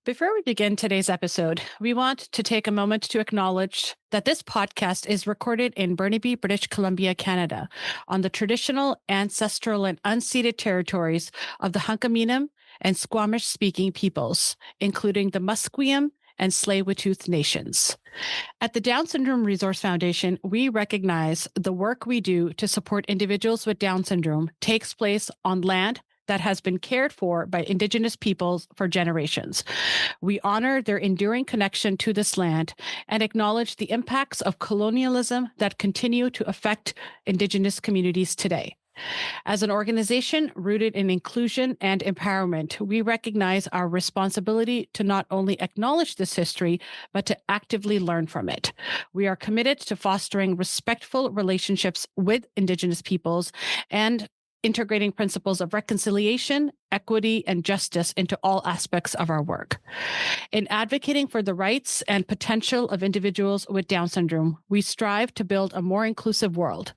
Before we begin today's episode, we want to take a moment to acknowledge that this podcast is recorded in Burnaby, British Columbia, Canada, on the traditional, ancestral, and unceded territories of the Hunkaminam and Squamish-speaking peoples, including the Musqueam and Tsleil-Waututh nations. At the Down Syndrome Resource Foundation, we recognize the work we do to support individuals with Down syndrome takes place on land that has been cared for by Indigenous peoples for generations. We honor their enduring connection to this land and acknowledge the impacts of colonialism that continue to affect Indigenous communities today. As an organization rooted in inclusion and empowerment, we recognize our responsibility to not only acknowledge this history, but to actively learn from it. We are committed to fostering respectful relationships with Indigenous peoples and integrating principles of reconciliation, equity, and justice into all aspects of our work. In advocating for the rights and potential of individuals with Down syndrome, we strive to build a more inclusive world,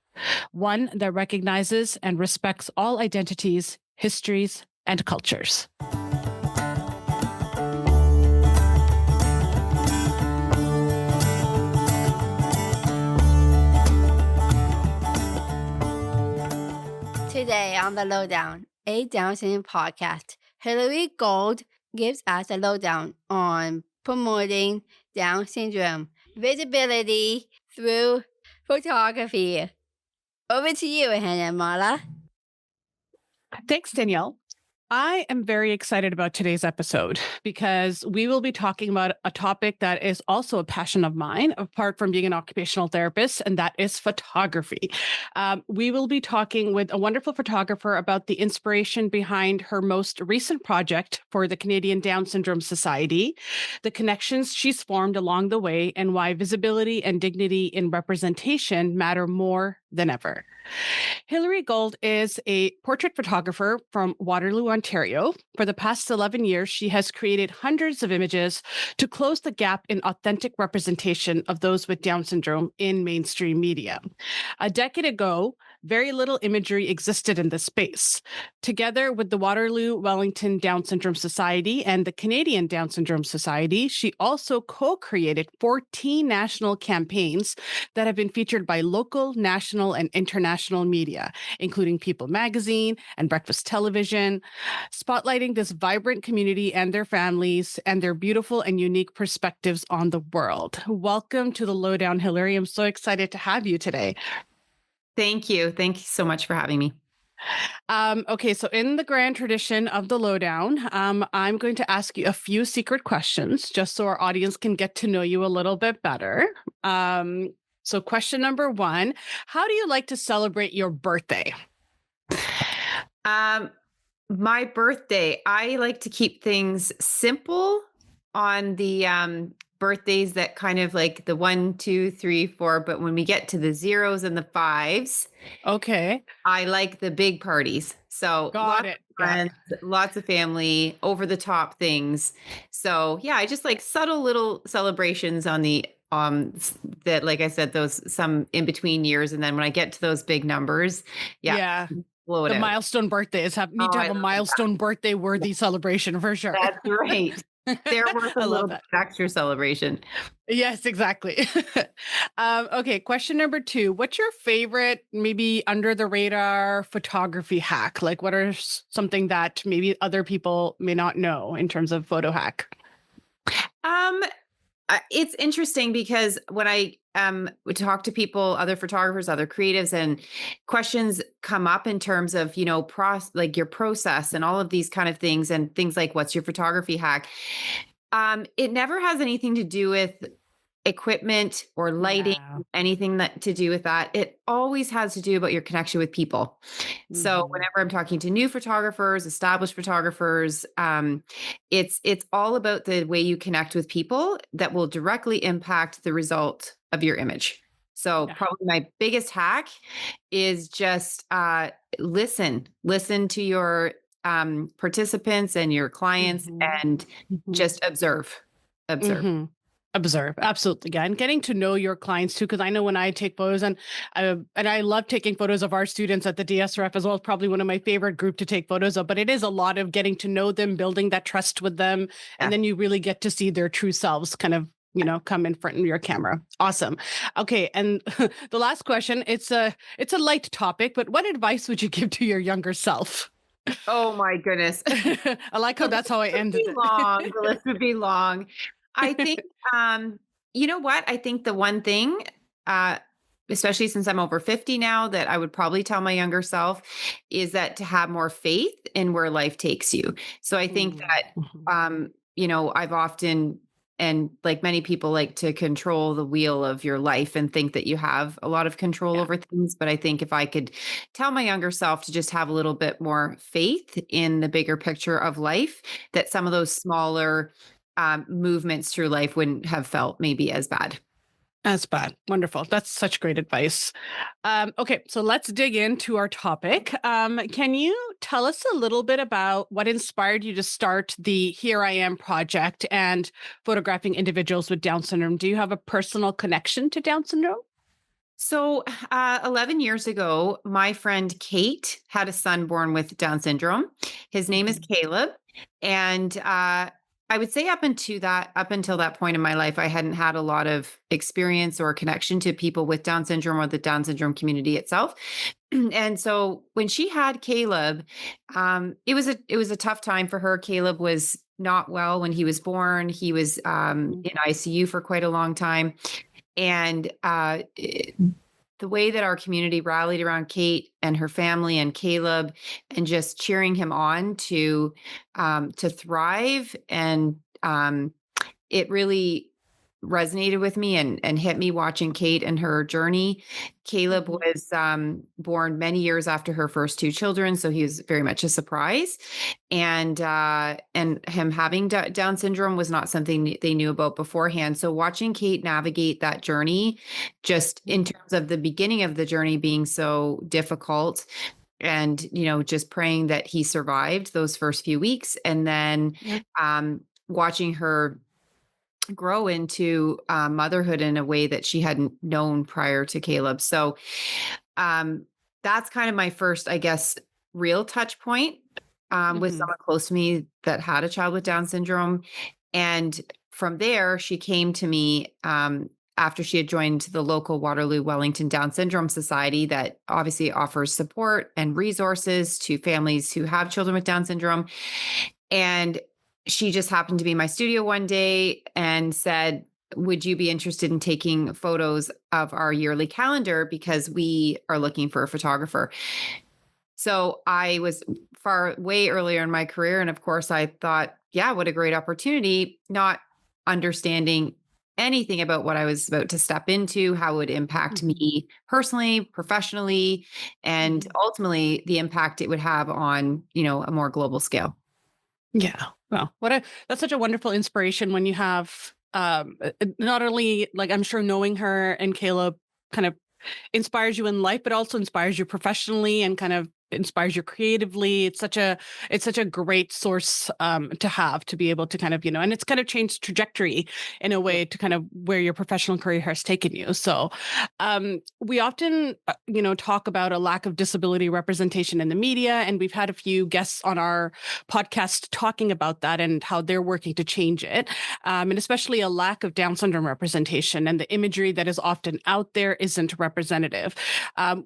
one that recognizes and respects all identities, histories, and cultures. Today on the Lowdown, a Down syndrome podcast, Hilary Gauld gives us a lowdown on promoting Down syndrome visibility through photography. Over to you, Hannah Mala. Thanks, Danielle. I am very excited about today's episode because we will be talking about a topic that is also a passion of mine, apart from being an occupational therapist, and that is photography. We will be talking with a wonderful photographer about the inspiration behind her most recent project for the Canadian Down Syndrome Society, the connections she's formed along the way, and why visibility and dignity in representation matter more than ever. Hilary Gauld is a portrait photographer from Waterloo, Ontario. For the past 11 years, she has created hundreds of images to close the gap in authentic representation of those with Down syndrome in mainstream media. A decade ago, very little imagery existed in this space. Together with the Waterloo Wellington Down Syndrome Society and the Canadian Down Syndrome Society, she also co-created 14 national campaigns that have been featured by local, national, and international media, including People Magazine and Breakfast Television, spotlighting this vibrant community and their families and their beautiful and unique perspectives on the world. Welcome to the Lowdown, Hilary. I'm so excited to have you today. Thank you. Thank you so much for having me. Okay, so in the grand tradition of the Lowdown, I'm going to ask you a few secret questions just so our audience can get to know you a little bit better. So question number one, how do you like to celebrate your birthday? My birthday, I like to keep things simple on the birthdays that kind of like the 1, 2, 3, 4. But when we get to the zeros and the fives, Okay. I like the big parties. So Got it. friends, lots of family, over the top things. So yeah, I just like subtle little celebrations on the that, like I said, those some in between years. And then when I get to those big numbers, Yeah. blow it The out. milestone birthdays need to I have a love milestone birthday worthy celebration for sure. That's right. They're worth I a love little that. extra celebration. Yes, exactly. Okay, question number two. What's your favorite, maybe under the radar photography hack? Like, what are something that maybe other people may not know in terms of photo hack? It's interesting because when I would talk to people, other photographers, other creatives, and questions come up in terms of, like your process and all of these kind of things, and things like, what's your photography hack? It never has anything to do with equipment or lighting, Yeah. anything that to do with that. It always has to do about your connection with people. So Mhm. whenever I'm talking to new photographers, established photographers, it's all about the way you connect with people that will directly impact the result of your image. So Yeah. probably my biggest hack is just listen to your participants and your clients, Mhm. and Mhm. just observe. Mhm. Observe. Absolutely. Yeah. And getting to know your clients too, because I know when I take photos and I love taking photos of our students at the DSRF as well. It's probably one of my favorite group to take photos of, but it is a lot of getting to know them, building that trust with them. And Yeah. then you really get to see their true selves kind of, come in front of your camera. Awesome. Okay. And the last question, it's a light topic, but what advice would you give to your younger self? Oh my goodness. I like how that's how I ended Be it. long. The list would be long. I think, you know what? I think the one thing, uh, especially since I'm over 50 now, that I would probably tell my younger self is that to have more faith in where life takes you. So I think that, Mhm. I've often, and like many people like to control the wheel of your life and think that you have a lot of control Yeah. over things. But I think if I could tell my younger self to just have a little bit more faith in the bigger picture of life, that some of those smaller movements through life wouldn't have felt maybe as bad. That's bad. Wonderful. That's such great advice. Okay, so let's dig into our topic. Can you tell us a little bit about what inspired you to start the Here I Am project and photographing individuals with Down syndrome? Do you have a personal connection to Down syndrome? So, 11 years ago, my friend Kate had a son born with Down syndrome. His name is Mhm. Caleb. And I would say up until that point in my life, I hadn't had a lot of experience or connection to people with Down syndrome or the Down syndrome community itself. And so when she had Caleb, it was a tough time for her. Caleb was not well when he was born. He was in ICU for quite a long time. And the way that our community rallied around Kate and her family and Caleb, and just cheering him on to thrive, and it really resonated with me and hit me watching Kate and her journey. Caleb Mhm. was born many years after her first two children, so he was very much a surprise. And him having Down syndrome was not something they knew about beforehand. So watching Kate navigate that journey, just in terms of the beginning of the journey being so difficult, and just praying that he survived those first few weeks, and then Yeah. watching her grow into motherhood in a way that she hadn't known prior to Caleb. So um, that's kind of my first, I guess, real touch point with Mhm. someone close to me that had a child with Down syndrome. And from there, she came to me after she had joined the local Waterloo Wellington Down Syndrome Society, that obviously offers support and resources to families who have children with Down syndrome. And she just happened to be in my studio one day and said, "Would you be interested in taking photos of our yearly calendar? Because we are looking for a photographer." So I was far way earlier in my career. And of course, I thought, yeah, what a great opportunity, not understanding anything about what I was about to step into, how it would impact Mhm. me personally, professionally, and Mhm. ultimately the impact it would have on, a more global scale. Yeah. Well, that's such a wonderful inspiration when you have not only like I'm sure knowing her and Caleb kind of inspires you in life, but also inspires you professionally and kind of inspires you creatively. It's such a great source to have to be able to kind of, and it's kind of changed trajectory in a Yeah. way to kind of where your professional career has taken you. So we often, talk about a lack of disability representation in the media. And we've had a few guests on our podcast talking about that and how they're working to change it. And especially a lack of Down syndrome representation, and the imagery that is often out there isn't representative.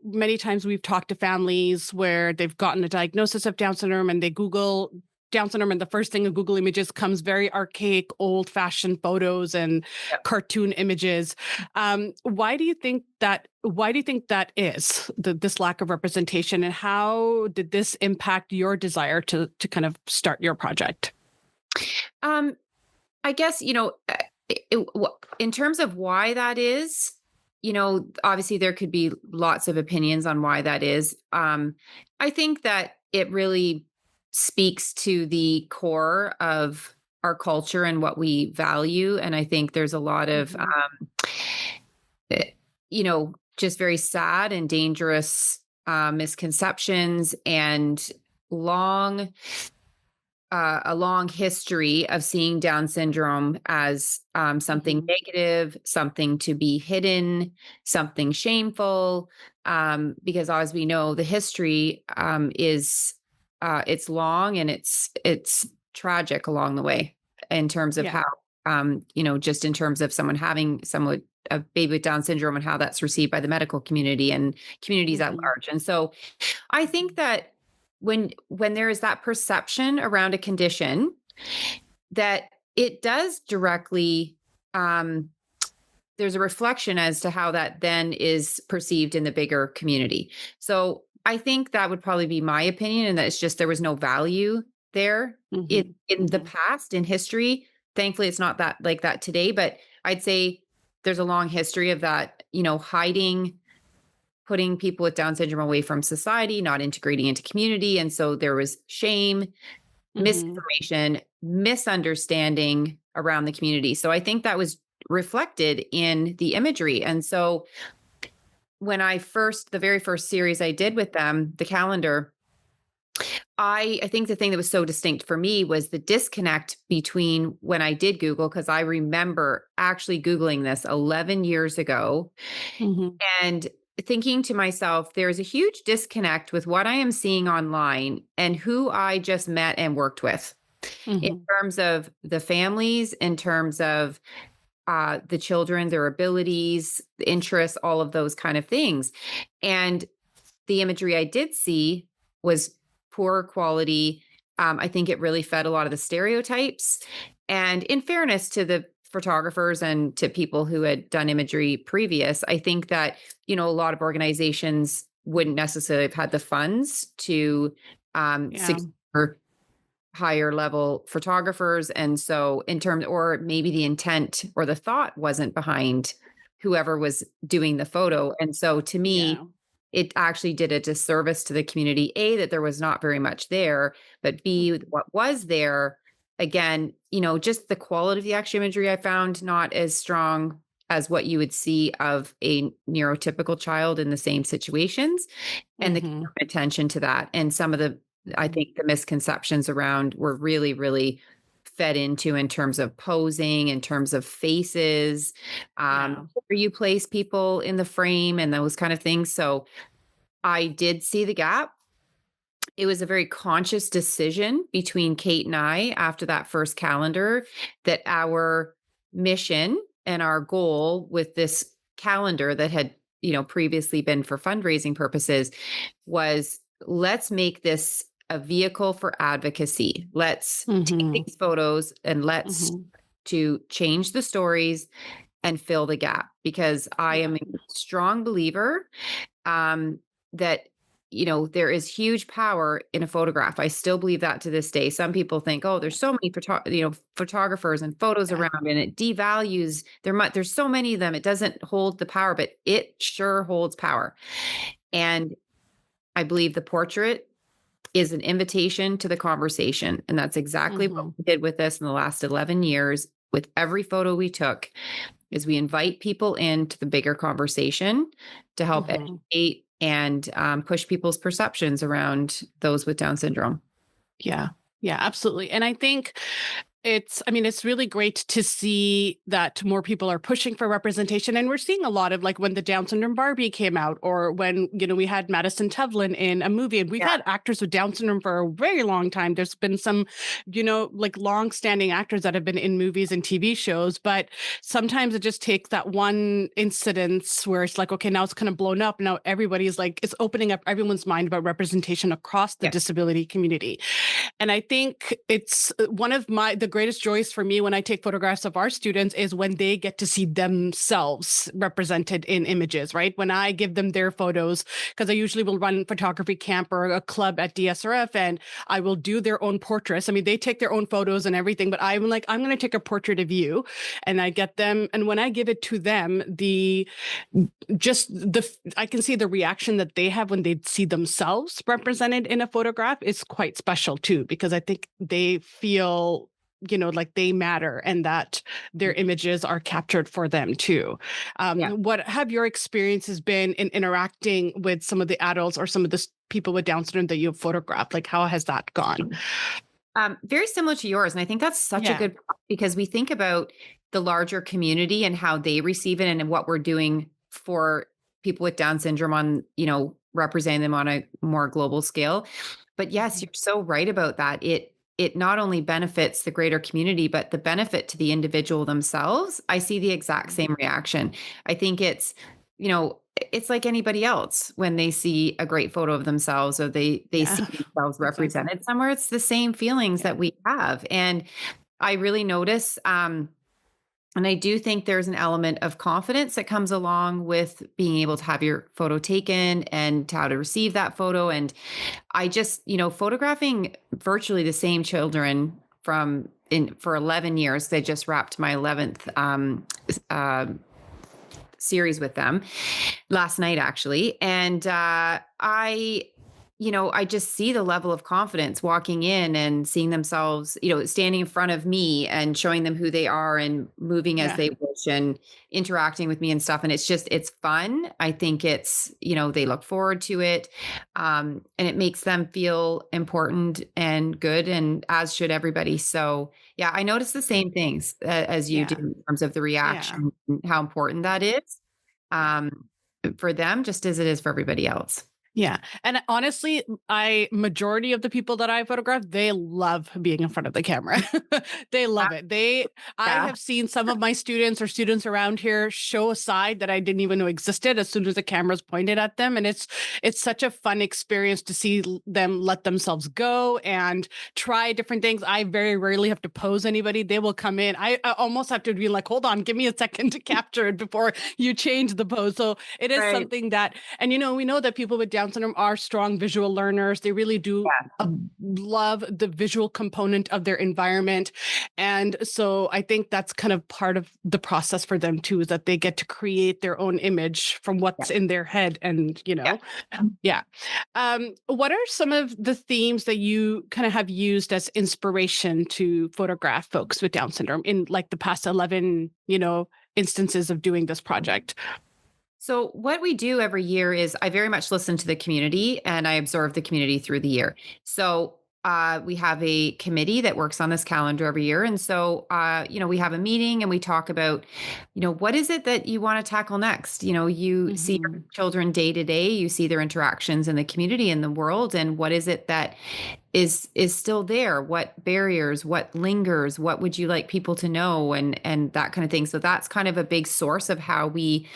Many times we've talked to families where they've gotten a diagnosis of Down syndrome and they Google Down syndrome, and the first thing in Google Images comes very archaic, old-fashioned photos and cartoon images. Why do you think that? Why do you think that is this lack of representation, and how did this impact your desire to kind of start your project? Um, I guess, in terms of why that is, obviously there could be lots of opinions on why that is. I think that it really speaks to the core of our culture and what we value. And I think there's a lot of, Mhm. eh, just very sad and dangerous misconceptions and long a long history of seeing Down syndrome as something negative, something to be hidden, something shameful. Because as we know, the history is it's long and it's tragic along the way in terms of Yeah. how just in terms of someone having a baby with Down syndrome and how that's received by the medical community and communities at large. And so I think that when there is that perception around a condition, that it does directly there's a reflection as to how that then is perceived in the bigger community. So I think that would probably be my opinion, and that it's just there was no value there in the past, in history. Thankfully, it's not that like that today, but I'd say there's a long history of that, hiding, putting people with Down syndrome away from society, not integrating into community. And so there was shame, misinformation, misunderstanding around the community. So I think that was reflected in the imagery. And so when the very first series I did with them, the calendar, I think the thing that was so distinct for me was the disconnect between when I did Google, because I remember actually Googling this 11 years ago and thinking to myself, there's a huge disconnect with what I am seeing online and who I just met and worked with in terms of the families, in terms of the children, their abilities, interests, all of those kind of things. And the imagery I did see was poor quality. I think it really fed a lot of the stereotypes. And in fairness to the photographers and to people who had done imagery previous, I think that, a lot of organizations wouldn't necessarily have had the funds to secure higher level photographers. And so or maybe the intent or the thought wasn't behind whoever was doing the photo. And so to me, it actually did a disservice to the community, A, that there was not very much there, but B, what was there, again, just the quality of the actual imagery I found not as strong as what you would see of a neurotypical child in the same situations, and the attention to that. And some of I think the misconceptions around were really, really fed into in terms of posing, in terms of faces, where you place people in the frame and those kind of things. So I did see the gap. It was a very conscious decision between Kate and I after that first calendar that our mission and our goal with this calendar that had, previously been for fundraising purposes was, let's make this a vehicle for advocacy. Let's take these photos and let's to change the stories and fill the gap, because I am a strong believer that there is huge power in a photograph. I still believe that to this day. Some people think, oh, there's so many photographers and photos around, and it devalues there's so many of them, it doesn't hold the power, but it sure holds power. And I believe the portrait is an invitation to the conversation. And that's exactly what we did with this in the last 11 years. With every photo we took, is we invite people into the bigger conversation to help educate and push people's perceptions around those with Down syndrome. Yeah, absolutely. And I think it's really great to see that more people are pushing for representation. And we're seeing a lot of, like, when the Down syndrome Barbie came out, or when, we had Madison Tevlin in a movie, and we've had actors with Down syndrome for a very long time. There's been some, like, long-standing actors that have been in movies and TV shows, but sometimes it just takes that one incidence where it's like, okay, now it's kind of blown up. Now everybody's like, it's opening up everyone's mind about representation across the disability community. And I think it's one of the greatest joys for me when I take photographs of our students is when they get to see themselves represented in images, right? When I give them their photos, because I usually will run photography camp or a club at DSRF, and I will do their own portraits. I mean, they take their own photos and everything, but I'm like, I'm going to take a portrait of you, and I get them. And when I give it to them, I can see the reaction that they have when they see themselves represented in a photograph is quite special too, because I think they feel like they matter and that their images are captured for them too. What have your experiences been in interacting with some of the adults or some of the people with Down syndrome that you've photographed? Like, how has that gone? Very similar to yours. And I think that's such a Yeah. good point because we think about the larger community and how they receive it and what we're doing for people with Down syndrome on, representing them on a more global scale. But yes, Mhm. you're so right about that. It not only benefits the greater community, but the benefit to the individual themselves. I see the exact Mhm. same reaction. I think you know, it's like anybody else when they see a great photo of themselves or they see Yeah. themselves Exactly. represented somewhere. It's the same feelings Yeah. that we have. And I really notice and I do think there's an element of confidence that comes along with being able to have your photo taken and how to receive that photo. And I just, photographing virtually the same children from in for 11 years. They just wrapped my 11th uh, series with them last night, actually. And I just see the level of confidence walking in and seeing themselves, standing in front of me and showing them who they are and moving as Yeah. they wish and interacting with me and stuff. And it's fun. I think they look forward to it. And it makes them feel important and good, and as should everybody. So, yeah, I notice the same things as you do Yeah. in terms of the Yeah. reaction and how important that is Yeah. um, for them, just as it is for everybody else. Yeah. And honestly, I majority of the people that I photograph, they love being in front of the camera. They love it. I Yeah, have seen some of my students or students around here show a side that I didn't even know existed as soon as the camera's pointed at them. And it's such a fun experience to see them let themselves go and try different things. I very rarely have to pose anybody. They will come in. I almost have to be like, hold on, give me a second to capture it before you change the pose. So it is right. something that, and we know that people with Down syndrome are strong visual learners. They really do love the visual component of their environment. And so I think that's kind of part of the process for them too, is that they get to create their own image from Yeah, what's in their head. And, yeah. yeah. What are some of the themes that you kind of have used as inspiration to photograph folks with Down syndrome in like the past 11, instances of doing this project? So, what we do every year is I very much listen to the community and I observe the community through the year. So, we have a committee that works on this calendar every year. And so, we have a meeting and we talk about, what is it that you want to tackle next? You see your Mhm. children day to day, you see their interactions in the community, in the world, and what is it that is still there? What barriers, what lingers, what would you like people to know, and that kind of thing. So that's kind of a big source of how we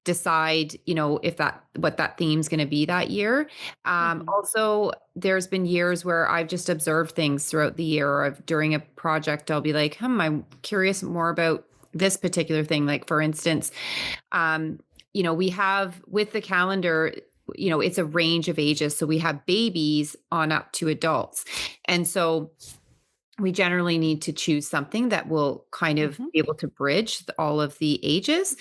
decide, if that what that theme's going to be that year. Mhm. Also, there's been years where I've just observed things throughout the year, or during a project, I'll be like, I'm curious more about this particular thing. Like, for instance, we have with the calendar, it's a range of ages. So we have babies on up to adults. And so we generally need to choose something that will kind of Mhm. be able to bridge all of the ages.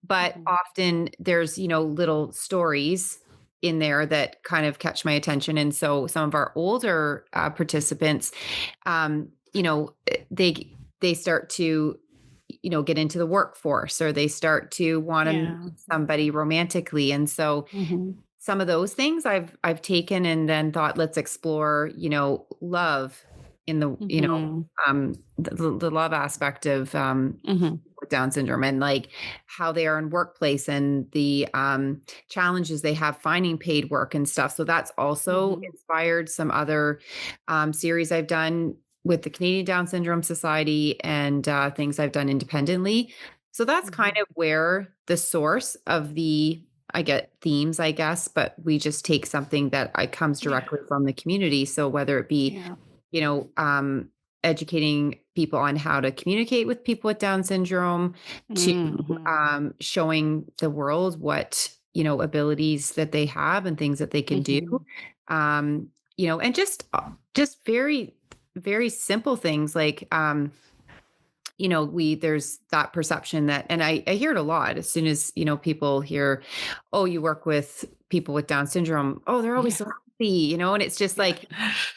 But Mhm. often there's, little stories in there that kind of catch my attention. And so some of our older participants, they start to, get into the workforce, or they start to want to meet Yeah. somebody romantically. And so Mhm. some of those things I've taken and then thought, let's explore, love in Mhm. the love aspect of Mhm. with Down syndrome, and like how they are in workplace and the challenges they have finding paid work and stuff. So that's also Mhm. inspired some other series I've done with the Canadian Down Syndrome Society, and things I've done independently. So that's kind Mhm. of where the source of the I get themes, I guess, but we just take something that comes Yeah. directly from the community. So whether it be, Yeah. you know, um, educating people on how to communicate with people with Down syndrome, to Mhm. showing the world what, abilities that they have and things that they can do. Mhm. And just very, very simple things like we there's that perception that, and I hear it a lot as soon as, people hear, oh, you work with people with Down syndrome. Oh, they're always Yeah. so happy, and it's just Yeah. like,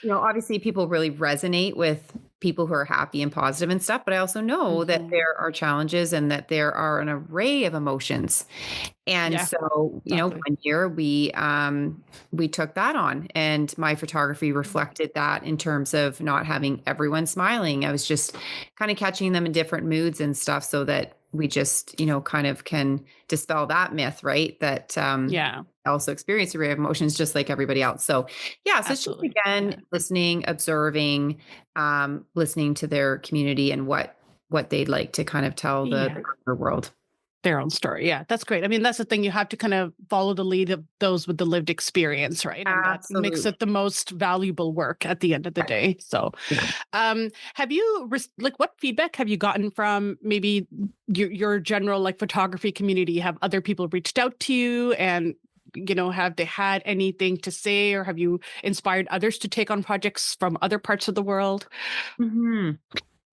obviously people really resonate with people who are happy and positive and stuff, but I also know that Mhm. there are challenges and that there are an array of emotions. And Yeah, so, exactly. one year we took that on, and my photography reflected that in terms of not having everyone smiling. I was just kind of catching them in different moods and stuff so that we just, kind of can dispel that myth, right? That Yeah, also experience a array of emotions just like everybody else. So yeah, so it's just absolutely. again Yeah. listening, observing, listening to their community and what they'd like to kind of tell the Yeah. greater world. Their own story. Yeah, that's great. I mean, that's the thing. You have to kind of follow the lead of those with the lived experience, right? And that makes Absolutely. it the most valuable work at the end of the day. So, Yeah. have you like what feedback have you gotten from maybe your general like photography community? Have other people reached out to you and have they had anything to say, or have you inspired others to take on projects from other parts of the world? Mhm.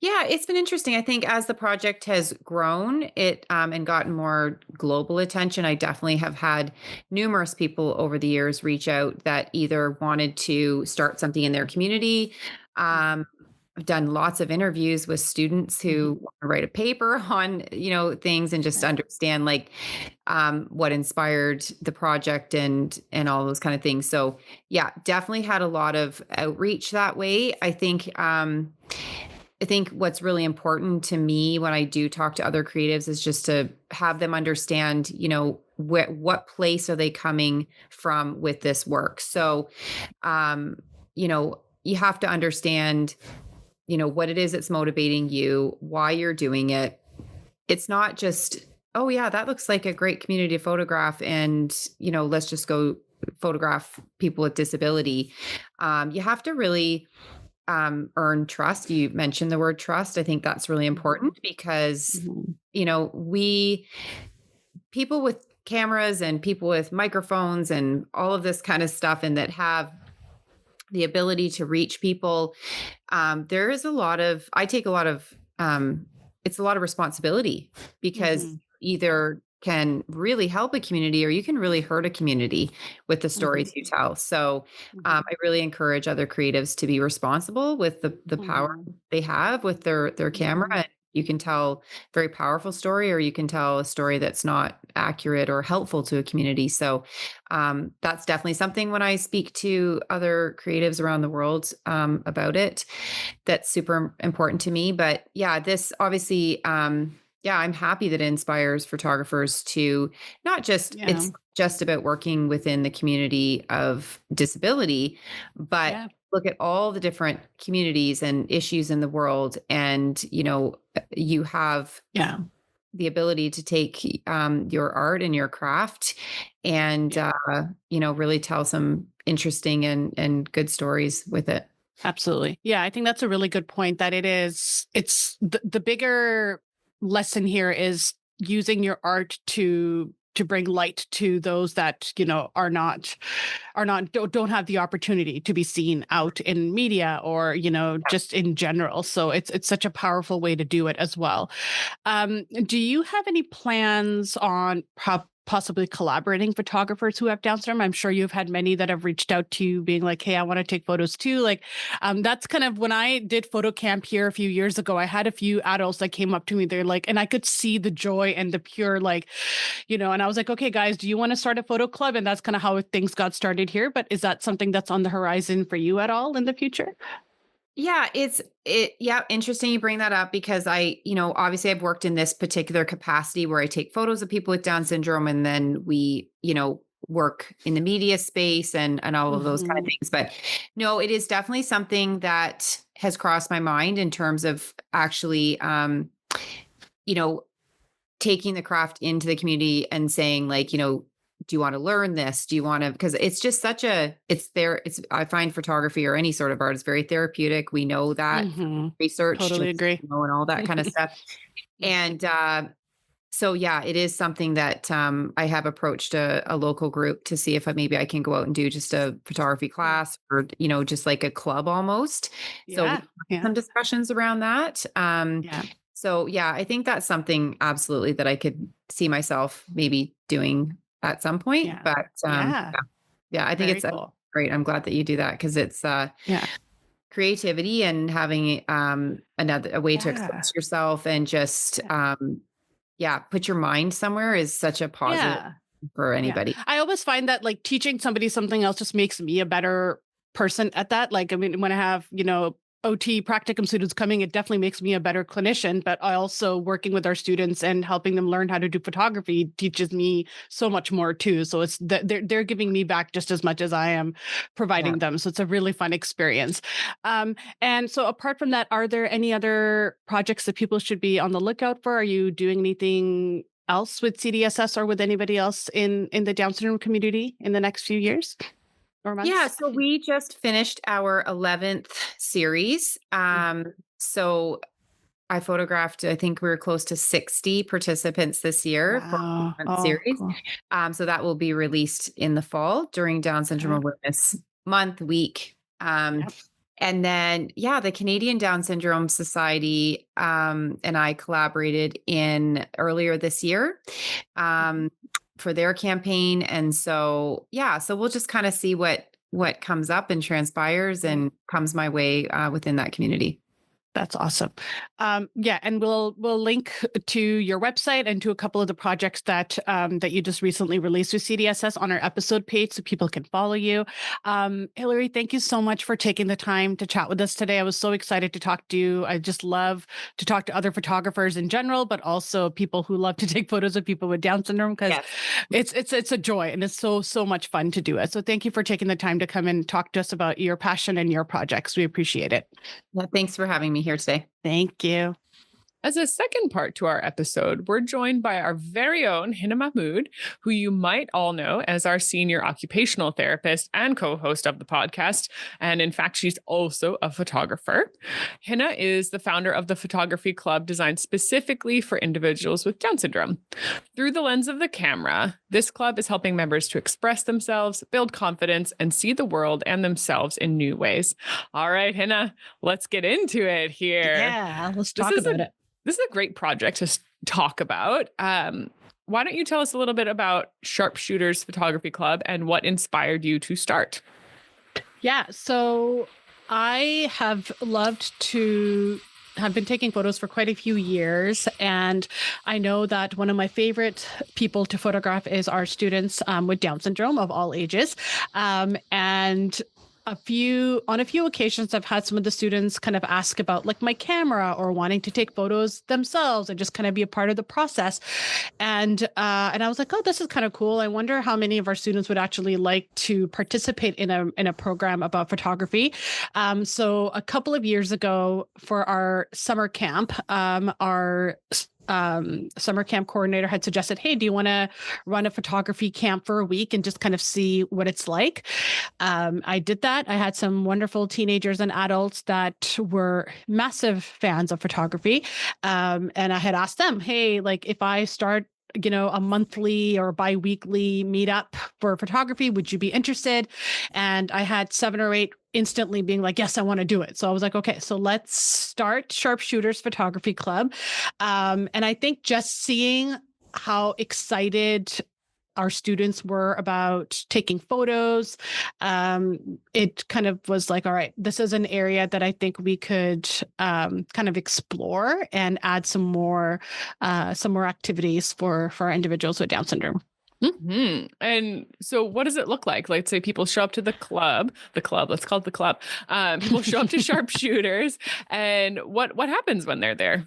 Yeah, it's been interesting. I think as the project has grown, and gotten more global attention, I definitely have had numerous people over the years reach out that either wanted to start something in their community. Mhm. I've done lots of interviews with students who Mhm. want to write a paper on, things and just Yeah. understand like what inspired the project and all those kind of things. So yeah, definitely had a lot of outreach that way. I think what's really important to me when I do talk to other creatives is just to have them understand, what place are they coming from with this work. So, um, you have to understand, what it is that's motivating you, why you're doing it. It's not just, oh yeah, that looks like a great community to photograph, and let's just go photograph people with disability. You have to really earn trust. You mentioned the word trust. I think that's really Mhm. important because, Mhm. we people with cameras and people with microphones and all of this kind of stuff, and that have the ability to reach people. There is a lot of, I take a lot of, it's a lot of responsibility because Mhm. Yeah. either can really help a community or you can really hurt a community with the stories Mhm. you tell. So Mhm. I really encourage other creatives to be responsible with the power Mhm. they have with their camera. Mhm. And you can tell a very powerful story, or you can tell a story that's not accurate or helpful to a community. So that's definitely something when I speak to other creatives around the world about it, that's super important to me. But yeah, this obviously, yeah, I'm happy that it inspires photographers to not just, Yeah. it's just about working within the community of disability, but Yeah. look at all the different communities and issues in the world. And, you have Yeah. the ability to take your art and your craft and Yeah. really tell some interesting and good stories with it. Absolutely. Yeah, I think that's a really good point that it's the bigger lesson here is using your art to bring light to those that, don't have the opportunity to be seen out in media or, just in general. So it's such a powerful way to do it as well. Do you have any plans on possibly collaborating photographers who have Down syndrome? I'm sure you've had many that have reached out to you being like, hey, I want to take photos too. Like, that's kind of when I did photo camp here a few years ago, I had a few adults that came up to me. They're like, and I could see the joy and the pure, like, and I was like, okay, guys, do you want to start a photo club? And that's kind of how things got started here. But is that something that's on the horizon for you at all in the future? Yeah, yeah, interesting you bring that up because obviously I've worked in this particular capacity where I take photos of people with Down syndrome, and then we, work in the media space and all of those kind of Hmm. things. But no, it is definitely something that has crossed my mind in terms of actually you know, taking the craft into the community and saying like, do you want to learn this? Do you want to, because it's just such a, I find photography or any sort of art is very therapeutic. We know that from Hmm. research, Totally just, agree. and all that kind of stuff. And, so yeah, it is something that I have approached a local group to see if maybe I can go out and do just a photography Yeah. class or, just like a club almost. So we Yeah. have Yeah. some discussions around that. Yeah. So yeah, I think that's something absolutely that I could see myself maybe doing at some point. Yeah. But Yeah. yeah, I think Very it's cool. great. I'm glad that you do that because it's Yeah. creativity and having a way to Yeah. express yourself and just put your mind somewhere is such a positive Yeah. for Yeah. anybody. I always find that like teaching somebody something else just makes me a better person at that. Like, I mean, when I have, OT practicum students coming, it definitely makes me a better clinician, but I also working with our students and helping them learn how to do photography teaches me so much more too. So it's they're giving me back just as much as I am providing them. So it's a really fun experience. And so apart from that, are there any other projects that people should be on the lookout for? Are you doing anything else with CDSS or with anybody else in the Down syndrome community in the next few years or months? Yeah, so we just finished our 11th series. So I photographed, I think we were close to 60 participants this year for Wow. our Oh, series. cool. So that will be released in the fall during Down Syndrome Awareness Month week. Yep. And then, the Canadian Down Syndrome Society and I collaborated in earlier this year for their campaign. And so, so we'll just kind of see what comes up and transpires and comes my way within that community. That's awesome. And we'll link to your website and to a couple of the projects that you just recently released with CDSS on our episode page so people can follow you. Hilary, thank you so much for taking the time to chat with us today. I was so excited to talk to you. I just love to talk to other photographers in general, but also people who love to take photos of people with Down syndrome because it's a joy and it's so much fun to do it. So thank you for taking the time to come and talk to us about your passion and your projects. We appreciate it. Well, thanks for having me here today. Thank you. As a second part to our episode, we're joined by our very own Hina Mahmood, who you might all know as our senior occupational therapist and co-host of the podcast. And in fact, she's also a photographer. Hina is the founder of the photography club designed specifically for individuals with Down syndrome. Through the lens of the camera, this club is helping members to express themselves, build confidence, and see the world and themselves in new ways. All right, Hina, let's get into it here. Yeah, let's talk about it. This is a great project to talk about. Why don't you tell us a little bit about Sharpshooters Photography Club and what inspired you to start? Yeah, so I have been taking photos for quite a few years. And I know that one of my favorite people to photograph is our students with Down syndrome of all ages. And on a few occasions, I've had some of the students kind of ask about like my camera or wanting to take photos themselves and just kind of be a part of the process. And I was like, oh, this is kind of cool. I wonder how many of our students would actually like to participate in a program about photography. So a couple of years ago for our summer camp, our summer camp coordinator had suggested, hey, do you want to run a photography camp for a week and just kind of see what it's like? I did that. I had some wonderful teenagers and adults that were massive fans of photography. And I had asked them, hey, like if I start a monthly or bi-weekly meetup for photography, would you be interested? And I had 7 or 8 instantly being like, yes, I want to do it. So I was like, okay, so let's start Sharpshooters Photography Club. And I think just seeing how excited our students were about taking photos, it kind of was like, all right, this is an area that I think we could kind of explore and add some more activities for our individuals with Down syndrome. Mm-hmm. And so what does it look like? Let's say people show up to the club, let's call it the club. People show up to Sharpshooters and what happens when they're there?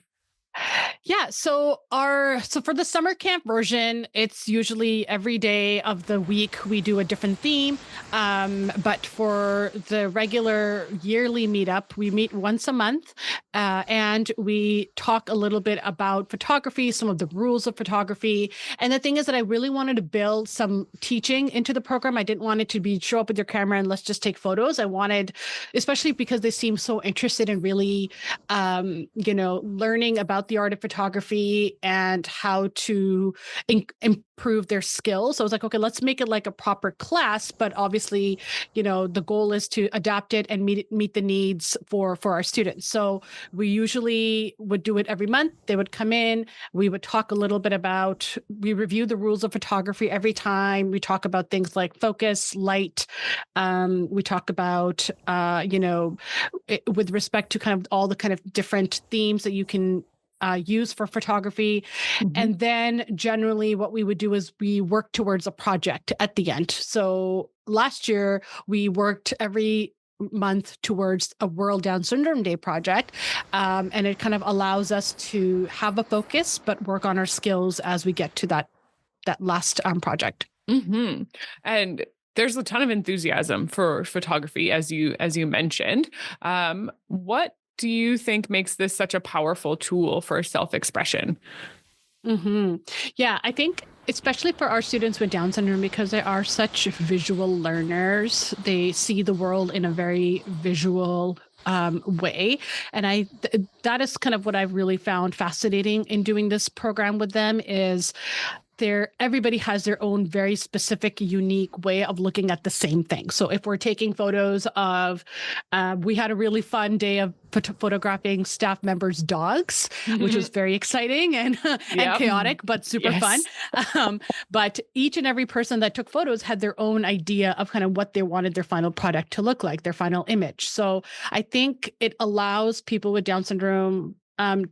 Yeah. So for the summer camp version, it's usually every day of the week we do a different theme. But for the regular yearly meetup, we meet once a month and we talk a little bit about photography, some of the rules of photography. And the thing is that I really wanted to build some teaching into the program. I didn't want it to be show up with your camera and let's just take photos. I wanted, especially because they seem so interested in really, learning about the art of photography photography and how to improve their skills. So I was like, okay, let's make it like a proper class, but obviously, the goal is to adapt it and meet the needs for our students. So we usually would do it every month. They would come in, we would talk a little bit about, we review the rules of photography every time. We talk about things like focus, light. We talk about, with respect to kind of all the kind of different themes that you can use for photography. And then generally what we would do is we work towards a project at the end. So last year we worked every month towards a World Down Syndrome Day project. And it kind of allows us to have a focus, but work on our skills as we get to that last project. And there's a ton of enthusiasm for photography, as you mentioned. What do you think makes this such a powerful tool for self-expression? Yeah, I think especially for our students with Down syndrome, because they are such visual learners, they see the world in a very visual way. And that is kind of what I've really found fascinating in doing this program with them is everybody has their own very specific, unique way of looking at the same thing. So if we're taking photos of, we had a really fun day of photographing staff members' dogs, which was very exciting and chaotic, but super fun. But each and every person that took photos had their own idea of kind of what they wanted their final product to look like, their final image. So I think it allows people with Down syndrome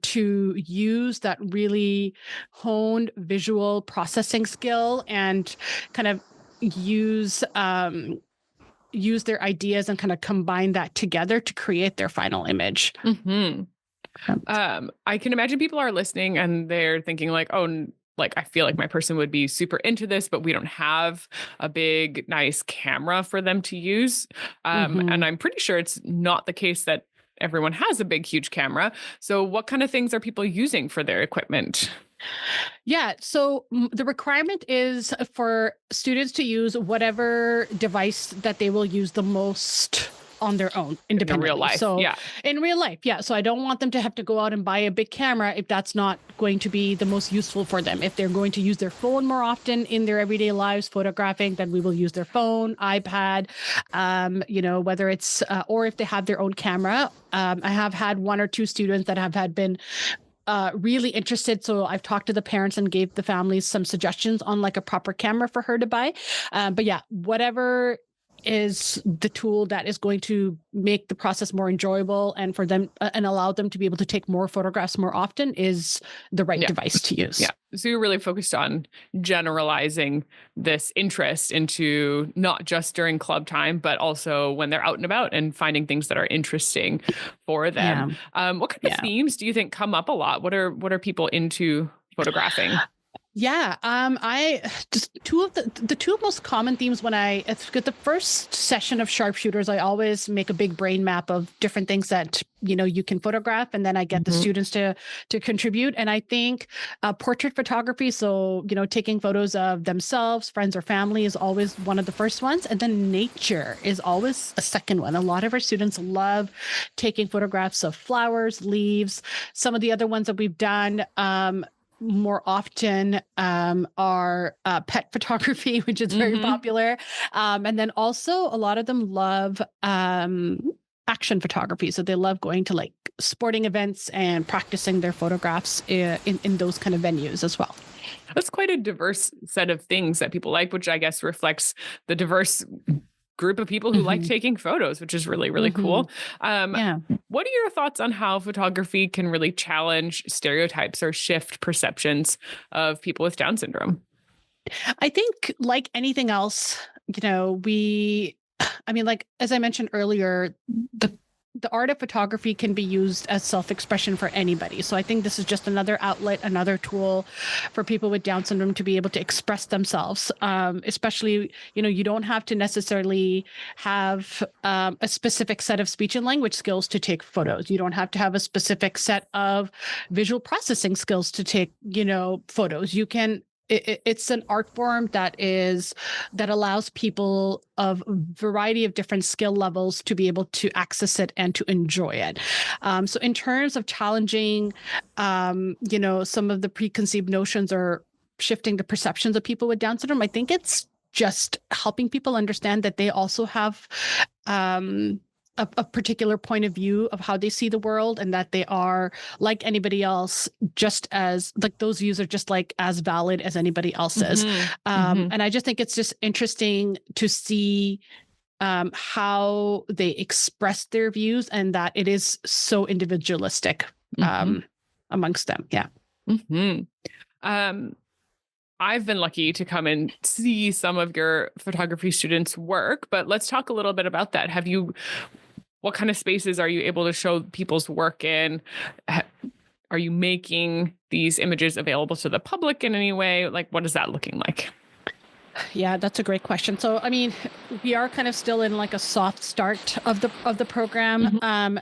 to use that really honed visual processing skill and kind of use their ideas and kind of combine that together to create their final image. I can imagine people are listening and they're thinking like, oh, like, I feel like my person would be super into this, but we don't have a big, nice camera for them to use. And I'm pretty sure it's not the case that everyone has a big, huge camera. So what kind of things are people using for their equipment? Yeah. So the requirement is for students to use whatever device that they will use the most on their own independently. In real life. So in real life. Yeah. So I don't want them to have to go out and buy a big camera if that's not going to be the most useful for them. If they're going to use their phone more often in their everyday lives photographing, then we will use their phone, iPad, whether it's, or if they have their own camera. I have had one or two students that have been really interested. So I've talked to the parents and gave the families some suggestions on like a proper camera for her to buy. But yeah, whatever is the tool that is going to make the process more enjoyable and for them and allow them to be able to take more photographs more often is the right device to use. Yeah. So you're really focused on generalizing this interest into not just during club time, but also when they're out and about and finding ththings that are interesting for them. What kind of themes do you think come up a lot? What are people into photographing? Yeah, I just two of the two most common themes when I get the first session of sharpshooters, I always make a big brain map of different things that you can photograph, and then I get the students to contribute. And I think portrait photography, so taking photos of themselves, friends, or family, is always one of the first ones, and then nature is always a second one. A lot of our students love taking photographs of flowers, leaves. Some of the other ones that we've done more often are pet photography, which is very popular. And then also a lot of them love action photography. So they love going to like sporting events and practicing their photographs in those kind of venues as well. That's quite a diverse set of things that people like, which I guess reflects the diverse group of people who like taking photos, which is really, really cool. What are your thoughts on how photography can really challenge stereotypes or shift perceptions of people with Down syndrome? I think like anything else, like as I mentioned earlier, the art of photography can be used as self-expression for anybody. So I think this is just another outlet, another tool for people with Down syndrome to be able to express themselves. Especially, you don't have to necessarily have a specific set of speech and language skills to take photos. You don't have to have a specific set of visual processing skills to take, photos. You can it's an art form that allows people of a variety of different skill levels to be able to access it and to enjoy it. So in terms of challenging, some of the preconceived notions or shifting the perceptions of people with Down syndrome, I think it's just helping people understand that they also have a particular point of view of how they see the world, and that they are like anybody else, just as like those views are just like as valid as anybody else's. And I just think it's just interesting to see how they express their views, and that it is so individualistic amongst them. Yeah. I've been lucky to come and see some of your photography students' work, but let's talk a little bit about that. What kind of spaces are you able to show people's work in? Are you making these images available to the public in any way? Like, what is that looking like? Yeah, that's a great question. So, I mean, we are kind of still in like a soft start of the program.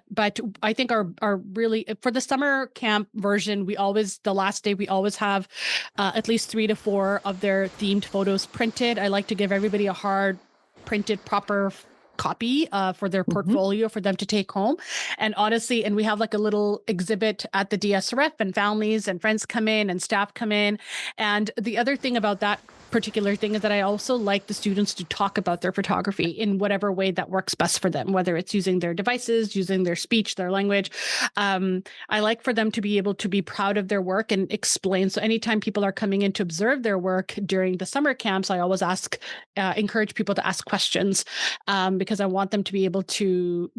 But I think our really, for the summer camp version, the last day, we always have at least 3 to 4 of their themed photos printed. I like to give everybody a hard printed proper copy for their portfolio for them to take home. And honestly, and we have like a little exhibit at the DSRF, and families and friends come in and staff come in. And the other thing about that particular thing is that I also like the students to talk about their photography in whatever way that works best for them, whether it's using their devices, using their speech, their language. I like for them to be able to be proud of their work and explain. So anytime people are coming in to observe their work during the summer camps, I always encourage people to ask questions because I want them to be able to,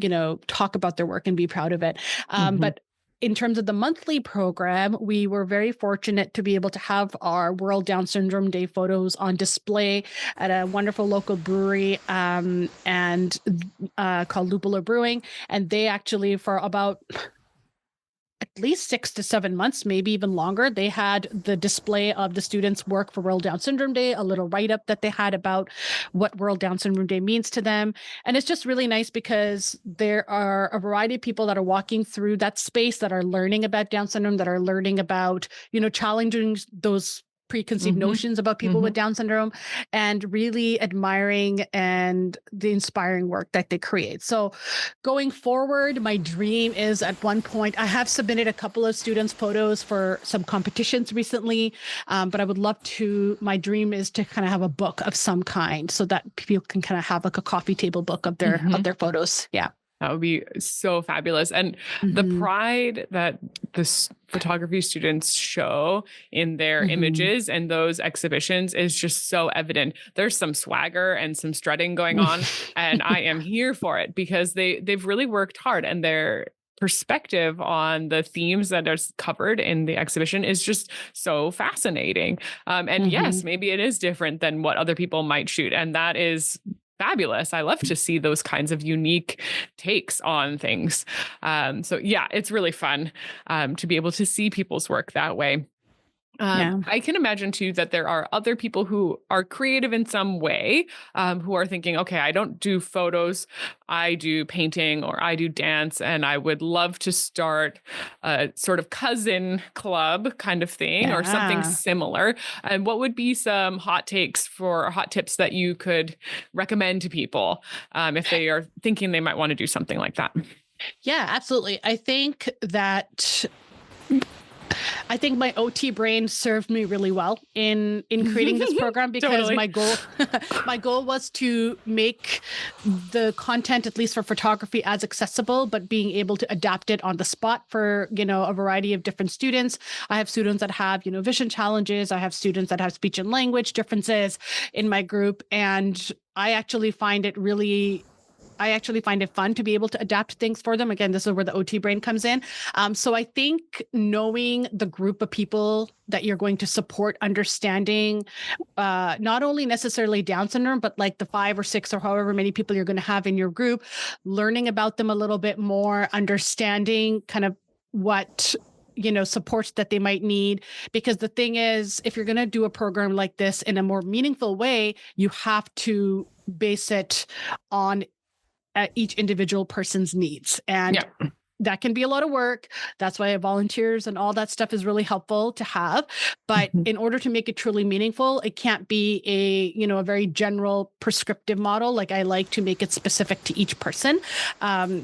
talk about their work and be proud of it. But in terms of the monthly program, we were very fortunate to be able to have our World Down Syndrome Day photos on display at a wonderful local brewery and called Lupula Brewing. And they actually, for about at least 6 to 7 months, maybe even longer, they had the display of the students' work for World Down Syndrome Day, a little write-up that they had about what World Down Syndrome Day means to them. And it's just really nice because there are a variety of people that are walking through that space that are learning about Down syndrome, that are learning about, challenging those preconceived notions about people with Down syndrome, and really admiring and the inspiring work that they create. So going forward, my dream is at one point, I have submitted a couple of students' photos for some competitions recently, but I would love to, my dream is to kind of have a book of some kind so that people can kind of have like a coffee table book of their photos. Yeah. That would be so fabulous. And the pride that the photography students show in their images and those exhibitions is just so evident. There's some swagger and some strutting going on, and I am here for it because they've really worked hard, and their perspective on the themes that are covered in the exhibition is just so fascinating. And yes, maybe it is different than what other people might shoot. And that is fabulous. I love to see those kinds of unique takes on things. So yeah, it's really fun to be able to see people's work that way. I can imagine too that there are other people who are creative in some way, who are thinking, okay, I don't do photos, I do painting or I do dance, and I would love to start a sort of cousin club kind of thing or something similar. And what would be some hot tips that you could recommend to people if they are thinking they might want to do something like that? Yeah, absolutely. I think my OT brain served me really well in creating this program because my goal was to make the content, at least for photography, as accessible, but being able to adapt it on the spot for, a variety of different students. I have students that have, vision challenges. I have students that have speech and language differences in my group. And I actually find it fun to be able to adapt things for them. Again, this is where the OT brain comes in. So I think knowing the group of people that you're going to support, understanding not only necessarily Down syndrome, but like the 5 or 6 or however many people you're going to have in your group, learning about them a little bit more, understanding kind of what supports that they might need. Because the thing is, if you're going to do a program like this in a more meaningful way, you have to base it on each individual person's needs. And that can be a lot of work. That's why volunteers and all that stuff is really helpful to have. But in order to make it truly meaningful, it can't be a very general prescriptive model. Like I like to make it specific to each person.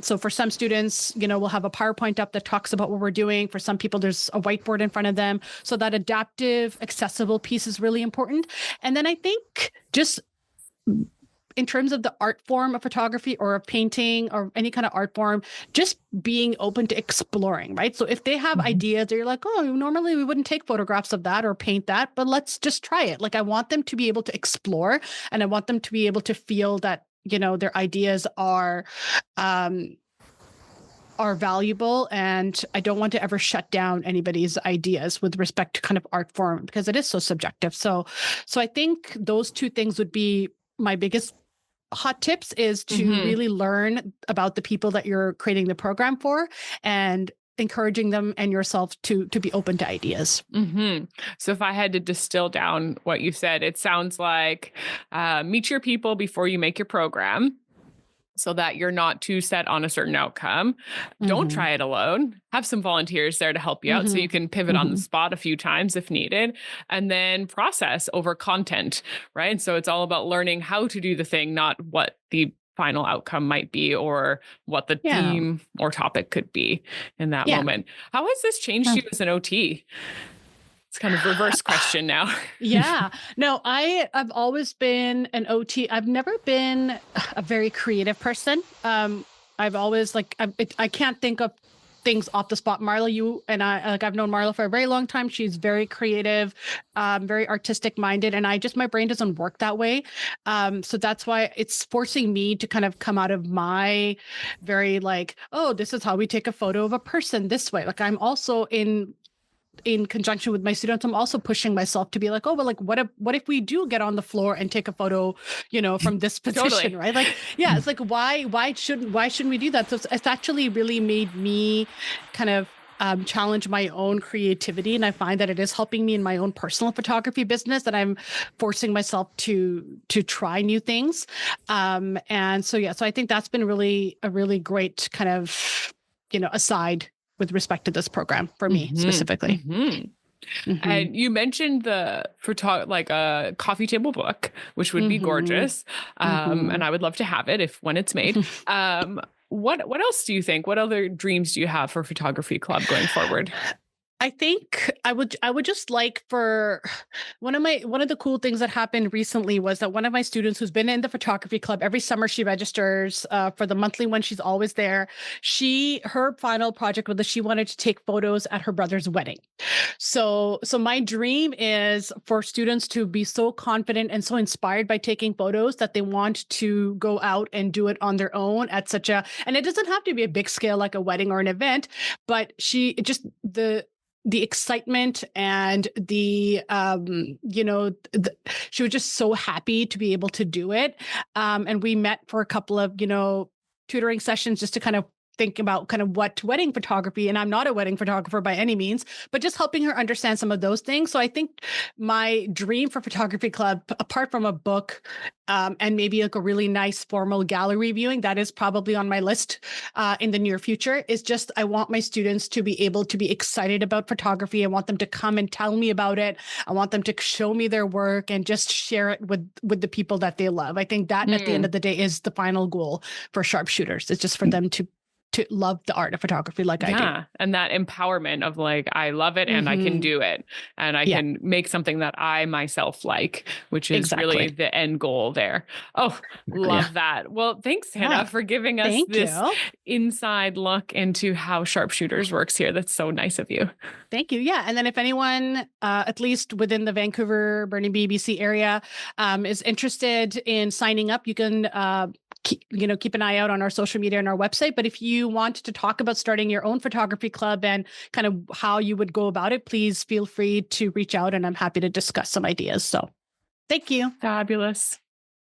So for some students, we'll have a PowerPoint up that talks about what we're doing. For some people, there's a whiteboard in front of them. So that adaptive, accessible piece is really important. And then I think just in terms of the art form of photography or of painting or any kind of art form, just being open to exploring, right? So if they have ideas that you're like, oh, normally we wouldn't take photographs of that or paint that, but let's just try it. Like I want them to be able to explore, and I want them to be able to feel that, their ideas are valuable, and I don't want to ever shut down anybody's ideas with respect to kind of art form, because it is so subjective. So I think those two things would be my biggest hot tips, is to really learn about the people that you're creating the program for, and encouraging them and yourself to be open to ideas. So if I had to distill down what you said, it sounds like meet your people before you make your program, so that you're not too set on a certain outcome. Don't try it alone. Have some volunteers there to help you out so you can pivot on the spot a few times if needed, and then process over content, right? And so it's all about learning how to do the thing, not what the final outcome might be or what the theme or topic could be in that moment. How has this changed you as an OT? It's kind of reverse question now. No, I've always been an OT. I've never been a very creative person. I've always I can't think of things off the spot. Marla, you and I, I've known Marla for a very long time. She's very creative, very artistic minded. And my brain doesn't work that way. So that's why it's forcing me to kind of come out of my very this is how we take a photo of a person this way. Like I'm also in conjunction with my students, I'm also pushing myself to be like, what if we do get on the floor and take a photo, from this position, right? It's like, why shouldn't we do that? So it's actually really made me kind of challenge my own creativity. And I find that it is helping me in my own personal photography business, that I'm forcing myself to try new things. So I think that's been a really great kind of, aside with respect to this program for me specifically. And you mentioned the a coffee table book, which would be gorgeous. And I would love to have it when it's made. What else do you think? What other dreams do you have for Photography Club going forward? I think I would just like for one of the cool things that happened recently was that one of my students who's been in the photography club every summer, she registers for the monthly one. She's always there. Her final project was that she wanted to take photos at her brother's wedding. So my dream is for students to be so confident and so inspired by taking photos that they want to go out and do it on their own at and it doesn't have to be a big scale like a wedding or an event, but the excitement and she was just so happy to be able to do it. And we met for a couple of, tutoring sessions just to kind of think about kind of what wedding photography, and I'm not a wedding photographer by any means, but just helping her understand some of those things. So I think my dream for Photography Club, apart from a book and maybe a really nice formal gallery viewing, that is probably on my list in the near future, is just I want my students to be able to be excited about photography. I want them to come and tell me about it. I want them to show me their work and just share it with the people that they love. I think that at the end of the day is the final goal for sharpshooters. It's just for them to love the art of photography like I do. And that empowerment of I love it and I can do it and I can make something that I myself like, which is really the end goal there. Oh, love that. Well, thanks, Hannah, for giving us this inside look into how Sharpshooters works here. That's so nice of you. Thank you. Yeah. And then if anyone, at least within the Vancouver, Burnaby, BC area, is interested in signing up, you can keep an eye out on our social media and our website. But if you want to talk about starting your own photography club and kind of how you would go about it, please feel free to reach out and I'm happy to discuss some ideas. So thank you. Fabulous.